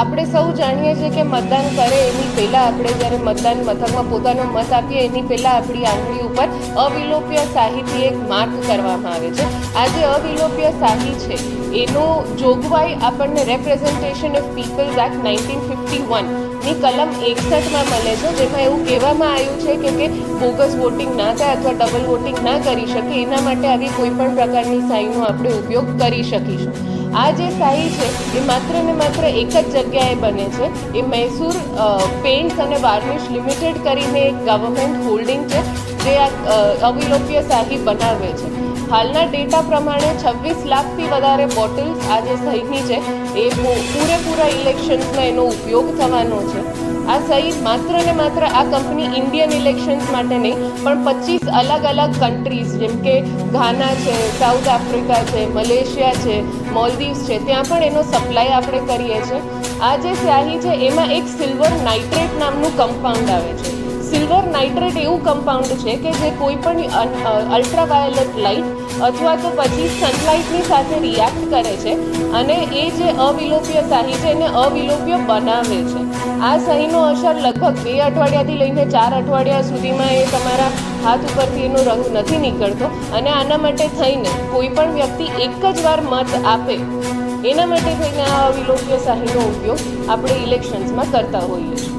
આપણે સૌ જાણીએ છીએ કે મતદાન કરે એની પહેલાં આપણે જ્યારે મતદાન મથકમાં પોતાનો મત આપીએ એની પહેલાં આપણી આંગળી ઉપર અવિલોપ્ય શાહીથી એક માર્ક કરવામાં આવે છે. આ જે અવિલોપ્ય શાહી છે એનો જોગવાઈ આપણને રેપ્રેઝન્ટેશન ઓફ પીપલ્સ એક્ટ 1951ની કલમ 61માં મળે છે, જેમાં એવું કહેવામાં આવ્યું છે કે બોગસ વોટિંગ ના થાય અથવા ડબલ વોટિંગ ના કરી શકે એના માટે આવી કોઈ પણ પ્રકારની શાહીનો આપણે ઉપયોગ કરી શકીશું. આ જે શાહી છે એ માત્ર ને માત્ર એક જ જગ્યાએ બને છે. એ મૈસૂર પેઇન્ટ્સ અને વાર્નિશ લિમિટેડ કરીને એક ગવર્મેન્ટ હોલ્ડિંગ છે જે આ અવિલોપ્ય શાહી બનાવે છે. હાલના ડેટા પ્રમાણે 26 લાખથી વધારે બોટલ્સ આ જે સહીની છે એ પૂરેપૂરા ઇલેક્શન્સમાં એનો ઉપયોગ થવાનો છે. આ સહી માત્ર ને માત્ર આ કંપની ઇન્ડિયન ઇલેક્શન્સ માટે નહીં પણ 25 અલગ અલગ કન્ટ્રીઝ જેમ કે ઘાના છે, સાઉથ આફ્રિકા છે, મલેશિયા છે, મોલદીવ્સ છે, ત્યાં પણ એનો સપ્લાય આપણે કરીએ છીએ. આ જે સ્યાહી છે એમાં એક સિલ્વર નાઇટ્રેટ નામનું કમ્પાઉન્ડ આવે છે. સિલ્વર નાઇટ્રેટ એવું કમ્પાઉન્ડ છે કે જે કોઈ પણ અલ્ટ્રાવાયોલેટ લાઇટ અથવા તો પછી સનલાઇટની સાથે રિએક્ટ કરે છે અને એ જે અવિલોપ્ય શાહી છે એને અવિલોપ્ય બનાવે છે. આ શાહીનો અસર લગભગ 2 અઠવાડિયાથી લઈને 4 અઠવાડિયા સુધીમાં એ તમારા હાથ ઉપરથી એનો રંગ નથી નીકળતો અને આના માટે થઈને કોઈ પણ વ્યક્તિ એક જ વાર મત આપે એના માટે થઈને આ અવિલોપ્ય શાહીનો ઉપયોગ આપણે ઇલેક્શન્સમાં કરતા હોઈએ છીએ.